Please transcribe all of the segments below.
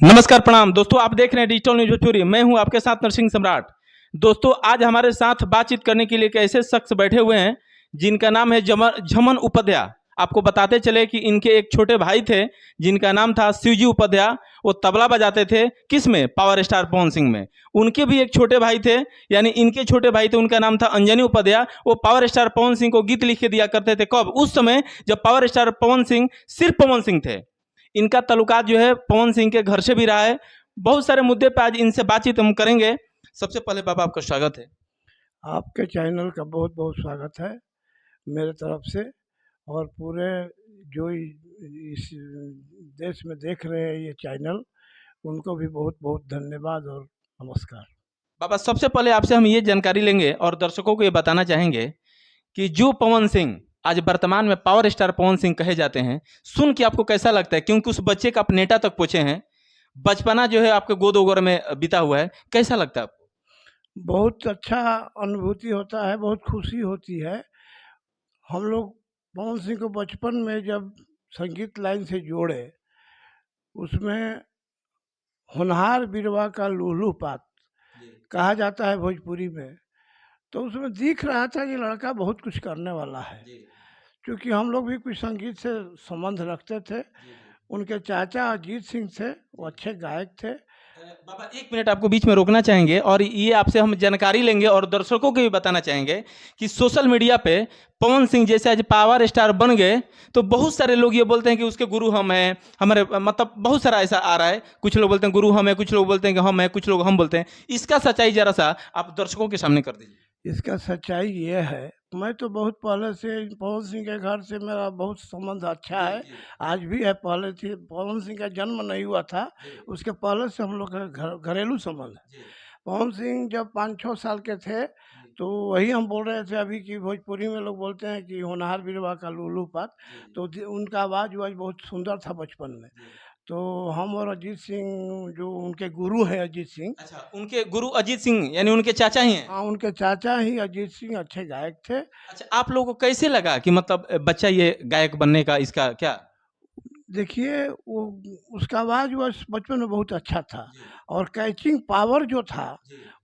नमस्कार प्रणाम दोस्तों, आप देख रहे हैं डिजिटल न्यूज भोजपुरी। मैं हूं आपके साथ नरसिंह सम्राट। दोस्तों, आज हमारे साथ बातचीत करने के लिए एक ऐसे शख्स बैठे हुए हैं जिनका नाम है झमन उपाध्याय। आपको बताते चले कि इनके एक छोटे भाई थे जिनका नाम था शिवजी उपाध्याय। वो तबला बजाते थे, किस में? पावर स्टार पवन सिंह में। उनके भी एक छोटे भाई थे, यानी इनके छोटे भाई थे, उनका नाम था अंजनी उपाध्याय। वो पावर स्टार पवन सिंह को गीत लिख के दिया करते थे। कब? उस समय जब पावर स्टार पवन सिंह सिर्फ पवन सिंह थे। इनका ताल्लुकात जो है पवन सिंह के घर से भी रहा है। बहुत सारे मुद्दे पे आज इनसे बातचीत हम करेंगे। सबसे पहले बाबा आपका स्वागत है। आपके चैनल का बहुत बहुत स्वागत है मेरे तरफ से, और पूरे जो इस देश में देख रहे हैं ये चैनल, उनको भी बहुत बहुत धन्यवाद और नमस्कार। बाबा, सबसे पहले आपसे हम ये जानकारी लेंगे और दर्शकों को ये बताना चाहेंगे कि जो पवन सिंह आज वर्तमान में पावर स्टार पवन सिंह कहे जाते हैं, सुन के आपको कैसा लगता है? क्योंकि उस बच्चे का आप नेता तक पहुंचे हैं, बचपना जो है आपके गोद वगैरह में बीता हुआ है, कैसा लगता है आपको? बहुत अच्छा अनुभूति होता है, बहुत खुशी होती है। हम लोग पवन सिंह को बचपन में जब संगीत लाइन से जोड़े, उसमें होनहार बिरवा का लूलू पात कहा जाता है भोजपुरी में। तो उसमें दिख रहा था ये लड़का बहुत कुछ करने वाला है, क्योंकि हम लोग भी कुछ संगीत से संबंध रखते थे। उनके चाचा अजीत सिंह थे, वो अच्छे गायक थे। बाबा, एक मिनट आपको बीच में रोकना चाहेंगे और ये आपसे हम जानकारी लेंगे और दर्शकों को भी बताना चाहेंगे कि सोशल मीडिया पे पवन सिंह जैसे आज पावर स्टार बन गए, तो बहुत सारे लोग ये बोलते हैं कि उसके गुरु हम हैं, हमारे मतलब बहुत सारा ऐसा आ रहा है। कुछ लोग बोलते हैं गुरु हम हैं, कुछ लोग बोलते हैं कि हम हैं, कुछ लोग हम बोलते हैं। इसका सच्चाई जरा सा आप दर्शकों के सामने कर दीजिए। इसका सच्चाई ये है, मैं तो बहुत पहले से पवन सिंह के घर से मेरा बहुत संबंध अच्छा है, आज भी है। पहले थी, पवन सिंह का जन्म नहीं हुआ था, उसके पहले से हम लोग का घरेलू संबंध है। पवन सिंह जब 5-6 साल के थे, तो वही हम बोल रहे थे अभी कि भोजपुरी में लोग बोलते हैं कि होनहार बिरवा का लूलू पात। तो उनका आवाज़ बहुत सुंदर था बचपन में। तो हम और अजीत सिंह, जो उनके गुरु हैं अजीत सिंह। अच्छा, उनके गुरु अजीत सिंह यानी उनके चाचा ही हैं? हाँ, उनके चाचा ही अजीत सिंह अच्छे गायक थे। अच्छा, आप लोगों को कैसे लगा कि मतलब बच्चा ये गायक बनने का इसका क्या? देखिए, वो उसका आवाज़ बचपन में बहुत अच्छा था, और कैचिंग पावर जो था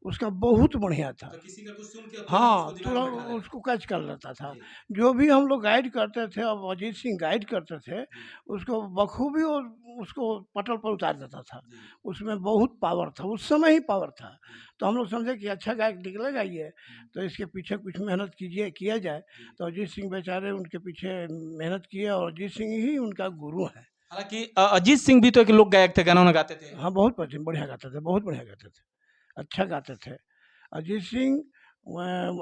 उसका बहुत बढ़िया था। तो किसी का कुछ सुन के तुरंत हाँ, उसको दिमाग में बैठा तुरंत लेता। उसको कैच कर लेता था। जी, जो भी हम लोग गाइड करते थे, अब अजीत सिंह गाइड करते थे, जी, उसको बखूबी और उसको पटल पर उतार देता था। जी, उसमें बहुत पावर था, उस समय ही पावर था। जी, तो हम लोग समझे कि अच्छा गायक निकलेगा ये, तो इसके पीछे कुछ मेहनत किया जाए। जी। तो अजीत सिंह बेचारे उनके पीछे मेहनत किए, और अजीत सिंह ही उनका गुरु हैं। हालाँकि अजीत सिंह भी तो एक लोक गायक थे, गाना वाना गाते थे। हाँ, बहुत बढ़िया गाते थे, बहुत बढ़िया गाते थे, अच्छा गाते थे। अजीत सिंह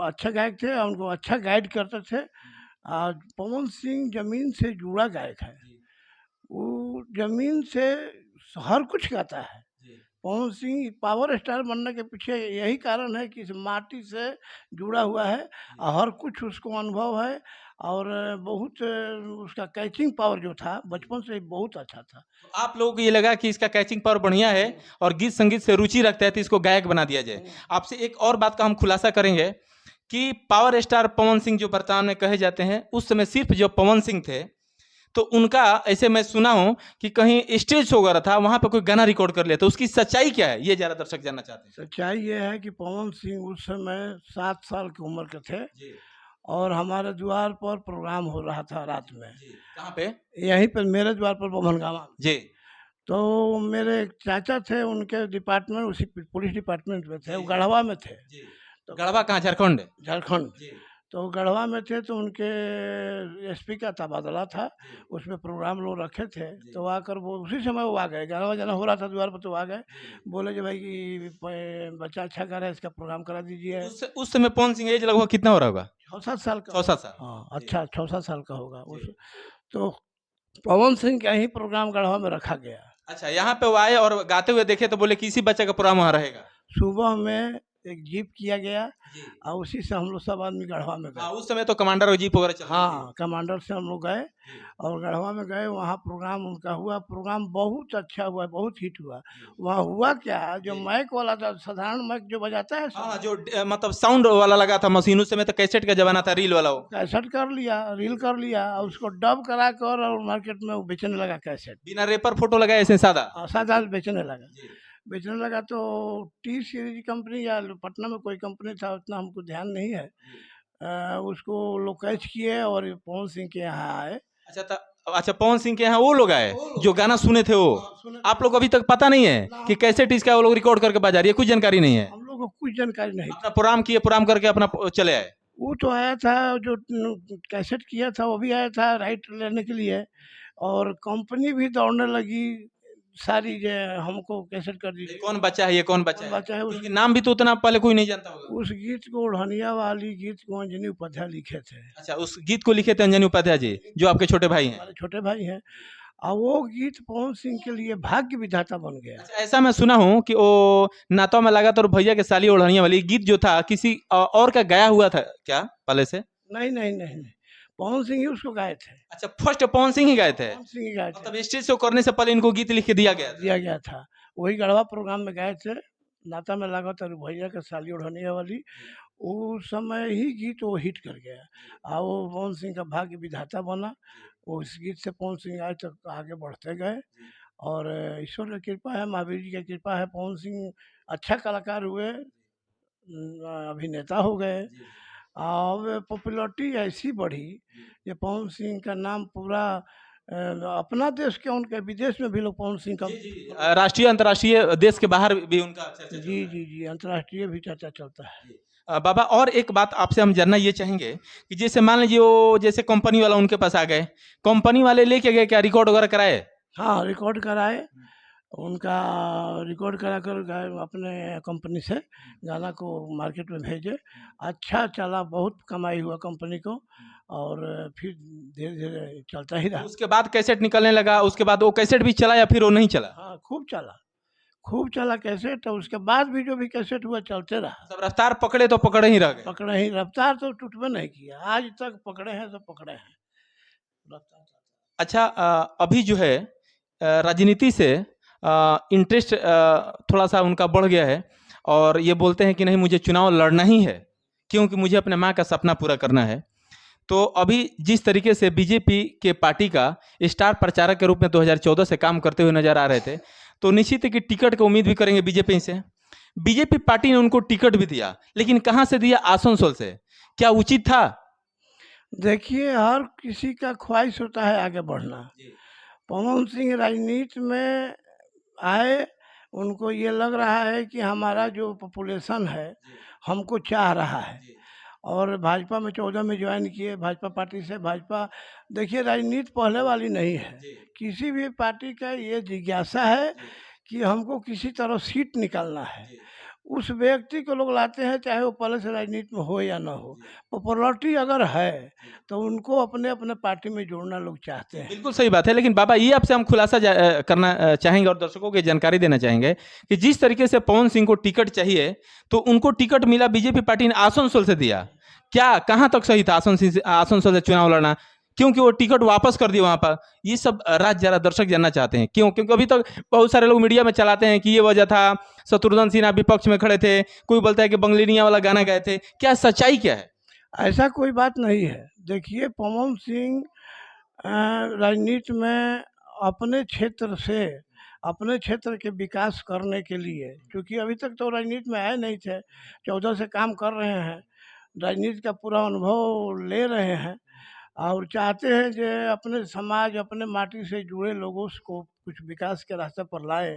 अच्छा गायक थे, और उनको अच्छा गाइड करते थे। पवन सिंह ज़मीन से जुड़ा गायक है। जी, वो ज़मीन से हर कुछ गाता है। जी। पवन सिंह पावर स्टार बनने के पीछे यही कारण है कि इस माटी से जुड़ा हुआ है, और हर कुछ उसको अनुभव है। और बहुत उसका कैचिंग पावर जो था बचपन से ही बहुत अच्छा था। तो आप लोगों को ये लगा कि इसका कैचिंग पावर बढ़िया है और गीत संगीत से रुचि रखता है, तो इसको गायक बना दिया जाए। आपसे एक और बात का हम खुलासा करेंगे कि पावर स्टार पवन सिंह जो वर्तमान में कहे जाते हैं, उस समय सिर्फ जो पवन सिंह थे, तो उनका ऐसे मैं सुना हूँ कि कहीं स्टेज शो वगैरह था, वहाँ पे कोई गाना रिकॉर्ड कर लिया। तो उसकी सच्चाई क्या है? ये ज़्यादा दर्शक जानना चाहते हैं। सच्चाई ये है कि पवन सिंह उस समय 7 साल की उम्र के थे, जी, और हमारे द्वार पर प्रोग्राम हो रहा था रात में। जी। कहाँ पे? यहीं पर मेरे द्वार पर बभनगामा में। जी, तो मेरे एक चाचा थे, उनके डिपार्टमेंट उसी पुलिस डिपार्टमेंट में थे, जी, वो जी, गढ़वा में थे। जी। तो गढ़वा कहाँ? झारखंड? झारखंड। जी, तो गढ़वा में थे, तो उनके एसपी का तबादला था, जी, उसमें प्रोग्राम लोग रखे थे। जी, तो आकर वो उसी समय वो आ गए, गढ़वा जाना हो रहा था द्वार पर, तो आ गए। जी। बोले कि भाई कि बच्चा अच्छा कर रहा है, इसका प्रोग्राम करा दीजिए। उस समय पवन सिंह एज लगभग कितना हो रहा होगा? 6-7 साल का 6-7 होगा। साल। हाँ, जी, अच्छा 6-7 साल का होगा जी, उस। तो पवन सिंह का ही प्रोग्राम गढ़वा में रखा गया। अच्छा, यहाँ पे वो आए और गाते हुए देखे तो बोले कि इसी बच्चे का प्रोग्राम वहाँ रहेगा। सुबह में एक जीप किया गया और उसी से हम लोग सब आदमी गढ़वा में हाँ, गए। उस समय तो कमांडर और जीप वगैरह चल रही हाँ, कमांडर से हम लोग गए थी। और गढ़वा में गए, वहाँ प्रोग्राम उनका हुआ, प्रोग्राम बहुत अच्छा हुआ, बहुत हिट हुआ। वहाँ हुआ क्या, जो जी। माइक वाला था, साधारण माइक जो बजाता है हाँ, सब, जो मतलब साउंड वाला लगा था मशीन, उस समय तो कैसेट का जमाना था, रील वाला वो। कैसेट कर लिया, रील कर लिया और उसको डब करा कर और मार्केट में वो बेचने लगा कैसेट। बिना रेपर फोटो लगाए ऐसे सादा। सादा बेचने लगा। जी। बेचने लगा तो टी सीरीज कंपनी या पटना में कोई कंपनी था, उतना हमको ध्यान नहीं है। उसको लोग कैच किए और ये पवन सिंह के यहाँ आए। अच्छा, पवन सिंह के यहाँ वो लोग आए जो गाना सुने थे वो। सुने आप लोग को अभी तक पता नहीं है ना, कि कैसेट इसका वो लोग रिकॉर्ड करके बजा रही है, कुछ जानकारी नहीं है। हम लोग को कुछ जानकारी नहीं अपना थी। प्रोग्राम किए, प्रोग्राम करके अपना चले आए। वो तो आया था जो कैसेट किया था, वो भी आया था राइट लेने के लिए, और कंपनी भी दौड़ने लगी सारी, जो हमको कैसेट कर ये दीजिए। कौन बच्चा है, ये कौन बच्चा कौन है, बच्चा है उस क्योंकि नाम भी तो उतना पहले कोई नहीं जानता होगा। उस गीत को, ओढ़निया वाली गीत को अंजनी उपाध्याय लिखे थे। अच्छा, उस गीत को लिखे थे अंजनी उपाध्याय जी, जो आपके छोटे भाई हैं। हमारे छोटे भाई हैं, और वो गीत पवन सिंह के लिए भाग्य विधाता बन गया। अच्छा, ऐसा मैं सुना हूँ कि वो नाता में लगा था और भैया के साली ओढ़निया वाली गीत जो था किसी और का गाया हुआ था क्या पहले से? नहीं नहीं नहीं नहीं, पवन सिंह ही उसको गाए थे। अच्छा, फर्स्ट पवन सिंह ही गाए थे, पवन सिंह ही गाए थे, मतलब स्टेज शो करने से पहले इनको गीत लिख के दिया गया था। दिया गया था। वही गढ़वा प्रोग्राम में गाए थे, नाता में लगा था भैया के साली ओढ़निया वाली। उस समय ही गीत वो हिट कर गया और वो पवन सिंह का भाग्य विधाता बना। वो इस गीत से पवन सिंह आज तक आगे बढ़ते गए, और ईश्वर की कृपा है, महावीर जी की कृपा है, पवन सिंह अच्छा कलाकार हुए, अभिनेता हो गए। अब पॉपुलरिटी ऐसी बढ़ी कि पवन सिंह का नाम पूरा अपना देश के उनके विदेश में भी लोग पवन सिंह का राष्ट्रीय अंतर्राष्ट्रीय देश के बाहर भी उनका चर्चा चल जी रहा है। जी जी अंतर्राष्ट्रीय भी चर्चा चलता है। बाबा, और एक बात आपसे हम जानना ये चाहेंगे कि जैसे मान लीजिए वो जैसे कंपनी वाला उनके पास आ गए, कंपनी वाले लेके गए क्या, रिकॉर्ड वगैरह कराए? हाँ, रिकॉर्ड कराए, उनका रिकॉर्ड करा कर गए अपने कंपनी से, गाना को मार्केट में भेजे। अच्छा चला, बहुत कमाई हुआ कंपनी को, और फिर धीरे धीरे चलता ही रहा। उसके बाद कैसेट निकलने लगा, उसके बाद वो कैसेट भी चला या फिर वो नहीं चला? हाँ, खूब चला कैसेट, और उसके बाद भी जो भी कैसेट हुआ चलते रहा। सब रफ्तार पकड़े तो पकड़े ही रह गए। पकड़े ही, रफ्तार तो टूटबे नहीं किया, आज तक पकड़े हैं तो पकड़े हैं रफ्तार। अच्छा, अभी जो है राजनीति से इंटरेस्ट थोड़ा सा उनका बढ़ गया है, और ये बोलते हैं कि नहीं, मुझे चुनाव लड़ना ही है क्योंकि मुझे अपने माँ का सपना पूरा करना है। तो अभी जिस तरीके से बीजेपी के पार्टी का स्टार प्रचारक के रूप में 2014 से काम करते हुए नजर आ रहे थे, तो निश्चित है कि टिकट की उम्मीद भी करेंगे बीजेपी से। बीजेपी पार्टी ने उनको टिकट भी दिया, लेकिन कहाँ से दिया? आसनसोल से। क्या उचित था? देखिए, हर किसी का ख्वाहिश होता है आगे बढ़ना। पवन सिंह राजनीति में आए, उनको ये लग रहा है कि हमारा जो पॉपुलेशन है हमको चाह रहा है, और भाजपा में 14 में ज्वाइन किए, भाजपा पार्टी से। भाजपा, देखिए, राजनीति पहले वाली नहीं है। किसी भी पार्टी का ये जिज्ञासा है कि हमको किसी तरह सीट निकालना है, उस व्यक्ति को लोग लाते हैं, चाहे वो पहले से राजनीति में हो या ना हो। पॉपुलरिटी अगर है तो उनको अपने अपने पार्टी में जोड़ना लोग चाहते हैं। बिल्कुल सही बात है, लेकिन बाबा ये आपसे हम खुलासा करना चाहेंगे और दर्शकों को जानकारी देना चाहेंगे कि जिस तरीके से पवन सिंह को टिकट चाहिए, तो उनको टिकट मिला, बीजेपी पार्टी ने आसनसोल से दिया। क्या, कहाँ तक सही था आसनसोल से चुनाव लड़ना? क्योंकि वो टिकट वापस कर दिया वहां पर। ये सब राज जरा दर्शक जानना चाहते हैं क्यों, क्योंकि अभी तक बहुत सारे लोग मीडिया में चलाते हैं कि ये वजह था, शत्रुघ्न सिन्हा विपक्ष में खड़े थे, कोई बोलता है कि बंगलिनिया वाला गाना गाए थे। क्या सच्चाई क्या है? ऐसा कोई बात नहीं है। देखिए, पवन सिंह राजनीति में अपने क्षेत्र से, अपने क्षेत्र के विकास करने के लिए, क्योंकि अभी तक तो राजनीति में आए नहीं थे, 14 से काम कर रहे हैं, राजनीति का पूरा अनुभव ले रहे हैं, और चाहते हैं कि अपने समाज, अपने माटी से जुड़े लोगों को कुछ विकास के रास्ते पर लाए।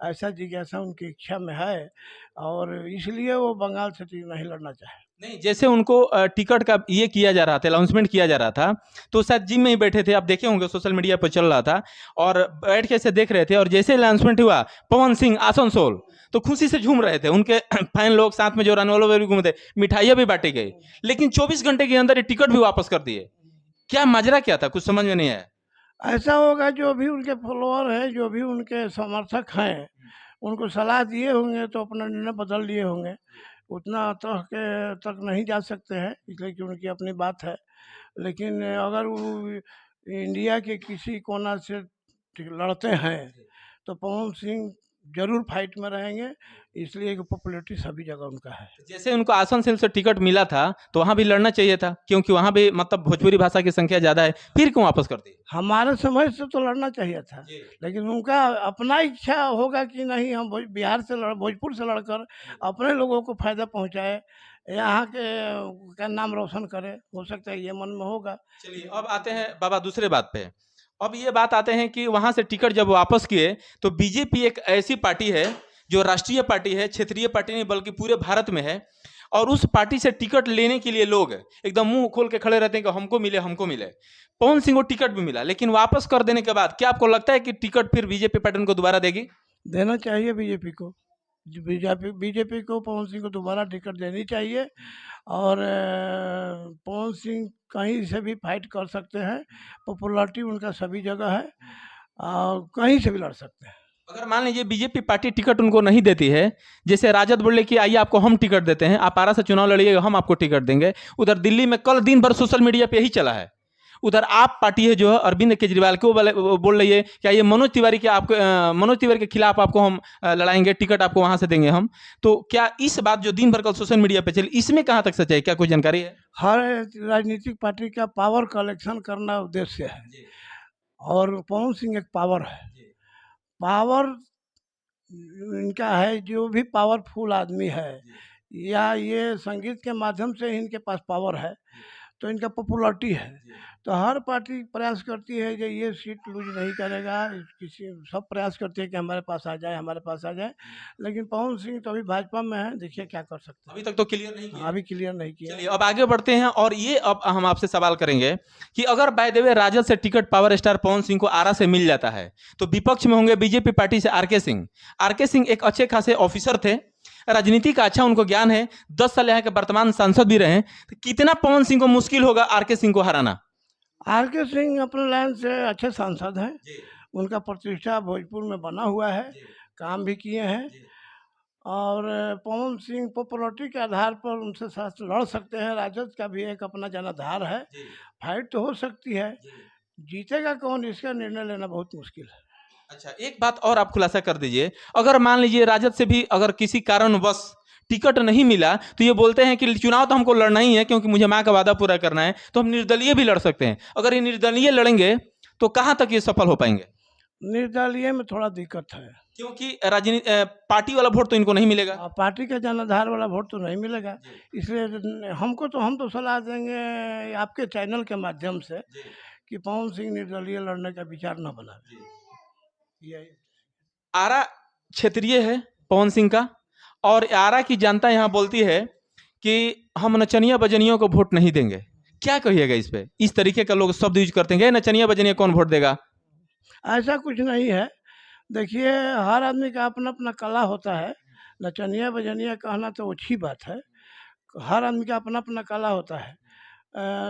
ऐसा जिज्ञासा उनकी इच्छा में है, और इसलिए वो बंगाल से नहीं लड़ना चाहे। नहीं, जैसे उनको टिकट का ये किया जा रहा था, अनाउंसमेंट किया जा रहा था, तो शायद जिम में ही बैठे थे, आप देखे होंगे सोशल मीडिया पर चल रहा था, और बैठ के ऐसे देख रहे थे, और जैसे अनाउंसमेंट हुआ पवन सिंह आसनसोल, तो खुशी से झूम रहे थे। उनके फैन लोग साथ में जो रहने वाले भी घूमे थे, मिठाइयाँ भी बांटी गई, लेकिन 24 घंटे के अंदर ये टिकट भी वापस कर दिए। क्या माजरा क्या था, कुछ समझ में नहीं आया। ऐसा होगा, जो भी उनके फॉलोअर हैं, जो भी उनके समर्थक हैं, उनको सलाह दिए होंगे तो अपना निर्णय बदल लिए होंगे। उतना तक नहीं जा सकते हैं, इसलिए कि उनकी अपनी बात है। लेकिन अगर वो इंडिया के किसी कोना से लड़ते हैं तो पवन सिंह जरूर फाइट में रहेंगे, इसलिए कि पॉपुलैरिटी सभी जगह उनका है। जैसे उनको आसनसोल से टिकट मिला था तो वहां भी लड़ना चाहिए था, क्योंकि वहां भी मतलब भोजपुरी भाषा की संख्या ज्यादा है, फिर क्यों वापस कर दी? हमारे समझ से तो लड़ना चाहिए था, लेकिन उनका अपना इच्छा होगा कि नहीं हम बिहार से भोजपुर से लड़कर अपने लोगों को फायदा पहुंचाए, यहाँ के का नाम रोशन करे, हो सकता है ये मन में होगा। चलिए अब आते हैं बाबा दूसरे बात पे। अब ये बात आते हैं कि वहां से टिकट जब वापस किए तो बीजेपी एक ऐसी पार्टी है जो राष्ट्रीय पार्टी है, क्षेत्रीय पार्टी नहीं बल्कि पूरे भारत में है, और उस पार्टी से टिकट लेने के लिए लोग एकदम मुंह खोल के खड़े रहते हैं कि हमको मिले हमको मिले। पवन सिंह को टिकट भी मिला, लेकिन वापस कर देने के बाद क्या आपको लगता है कि टिकट फिर बीजेपी पार्टी को दोबारा देगी? देना चाहिए बीजेपी को, बीजेपी को पवन सिंह को दोबारा टिकट देनी चाहिए। और पवन सिंह कहीं से भी फाइट कर सकते हैं, पॉपुलैरिटी उनका सभी जगह है और कहीं से भी लड़ सकते हैं। अगर मान लीजिए बीजेपी पार्टी टिकट उनको नहीं देती है, जैसे राजद बोले कि आइए आपको हम टिकट देते हैं, आप आरा से चुनाव लड़िएगा हम आपको टिकट देंगे, उधर दिल्ली में कल दिन भर सोशल मीडिया पे यही चला है, उधर आप पार्टी है जो है अरविंद केजरीवाल के वो बोल रही है क्या ये मनोज तिवारी के खिलाफ आपको हम लड़ाएंगे, टिकट आपको वहां से देंगे हम। तो क्या इस बात जो दिन भर कल सोशल मीडिया पे चली, इसमें कहां तक सच्चाई, क्या कोई जानकारी है? हर राजनीतिक पार्टी का पावर कलेक्शन करना उद्देश्य है, और पवन सिंह एक पावर है। पावर इनका है, जो भी पावरफुल आदमी है या ये संगीत के माध्यम से इनके पास पावर है तो इनका पॉपुलैरिटी है, तो हर पार्टी प्रयास करती है कि ये सीट लूज नहीं करेगा, किसी सब प्रयास करते हैं कि हमारे पास आ जाए हमारे पास आ जाए। लेकिन पवन सिंह तो अभी भाजपा में है, देखिए क्या कर सकते हैं। अभी तक तो क्लियर नहीं किया। अभी क्लियर नहीं किया। चलिए अब आगे बढ़ते हैं, और ये अब हम आपसे सवाल करेंगे कि अगर बाय द वे राजद से ticket power star Pawan Singh को आरा से मिल जाता है तो विपक्ष में होंगे बीजेपी पार्टी से आरके सिंह। आरके सिंह एक अच्छे खासे ऑफिसर थे, राजनीति का अच्छा उनको ज्ञान है, 10 साल यहाँ के वर्तमान सांसद भी रहे, तो कितना पवन सिंह को मुश्किल होगा आरके सिंह को हराना? आरके सिंह अपने लाइन से अच्छे सांसद हैं, उनका प्रतिष्ठा भोजपुर में बना हुआ है, काम भी किए हैं, और पवन सिंह पॉपुलैरिटी के आधार पर उनसे साथ लड़ सकते हैं। राजद का भी एक अपना जनाधार है, फाइट तो हो सकती है, जीतेगा कौन इसका निर्णय लेना बहुत मुश्किल है। अच्छा एक बात और आप खुलासा कर दीजिए, अगर मान लीजिए राजद से भी अगर किसी कारणवश टिकट नहीं मिला तो ये बोलते हैं कि चुनाव तो हमको लड़ना ही है क्योंकि मुझे माँ का वादा पूरा करना है, तो हम निर्दलीय भी लड़ सकते हैं। अगर ये निर्दलीय लड़ेंगे तो कहां तक ये सफल हो पाएंगे? निर्दलीय में थोड़ा दिक्कत है, क्योंकि राजनीति पार्टी वाला वोट तो इनको नहीं मिलेगा, पार्टी का जनाधार वाला वोट तो नहीं मिलेगा, इसलिए हम तो सलाह देंगे आपके चैनल के माध्यम से कि पवन सिंह निर्दलीय लड़ने का विचार न बनाए। आरा क्षेत्रीय है पवन सिंह का, और आरा की जनता यहाँ बोलती है कि हम नचनिया बजनियों को वोट नहीं देंगे, क्या कहिएगा इस पे? इस तरीके का लोग शब्द यूज करते हैं, नचनिया बजनिया कौन वोट देगा? ऐसा कुछ नहीं है, देखिए हर आदमी का अपना अपना कला होता है, नचनिया बजनिया कहना तो अच्छी बात है, हर आदमी का अपना अपना कला होता है।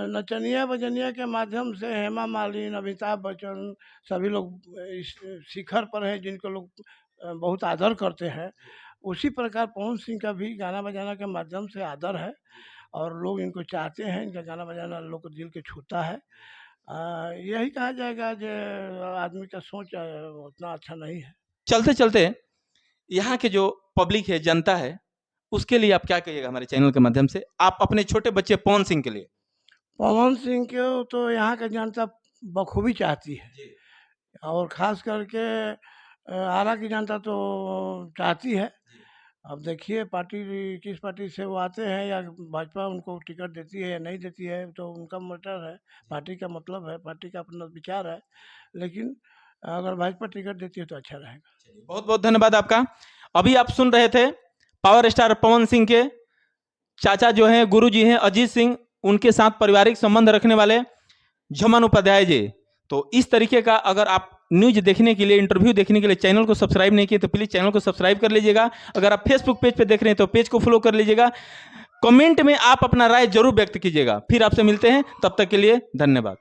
नचनिया बजनिया के माध्यम से हेमा मालिनी, अमिताभ बच्चन सभी लोग इस शिखर पर हैं जिनको लोग बहुत आदर करते हैं, उसी प्रकार पवन सिंह का भी गाना बजाना के माध्यम से आदर है और लोग इनको चाहते हैं, इनका गाना बजाना लोग को दिल के छूता है। यही कहा जाएगा कि आदमी का सोच उतना अच्छा नहीं है। चलते चलते यहाँ के जो पब्लिक है, जनता है, उसके लिए आप क्या कहिएगा हमारे चैनल के माध्यम से, आप अपने छोटे बच्चे पवन सिंह के लिए? पवन सिंह को तो यहाँ का जनता बखूबी चाहती है, और ख़ास करके आरा की जनता तो चाहती है। अब देखिए पार्टी किस पार्टी से वो आते हैं, या भाजपा उनको टिकट देती है या नहीं देती है तो उनका मैटर है, पार्टी का मतलब है, पार्टी का अपना विचार है, लेकिन अगर भाजपा टिकट देती है तो अच्छा रहेगा। बहुत बहुत धन्यवाद आपका। अभी आप सुन रहे थे पावर स्टार पवन सिंह के चाचा जो हैं, गुरु जी हैं अजीत सिंह, उनके साथ पारिवारिक संबंध रखने वाले झमन उपाध्याय जी। तो इस तरीके का अगर आप न्यूज देखने के लिए, इंटरव्यू देखने के लिए चैनल को सब्सक्राइब नहीं किए तो प्लीज चैनल को सब्सक्राइब कर लीजिएगा। अगर आप फेसबुक पेज पे देख रहे हैं तो पेज को फॉलो कर लीजिएगा। कमेंट में आप अपना राय जरूर व्यक्त कीजिएगा। फिर आपसे मिलते हैं, तब तक के लिए धन्यवाद।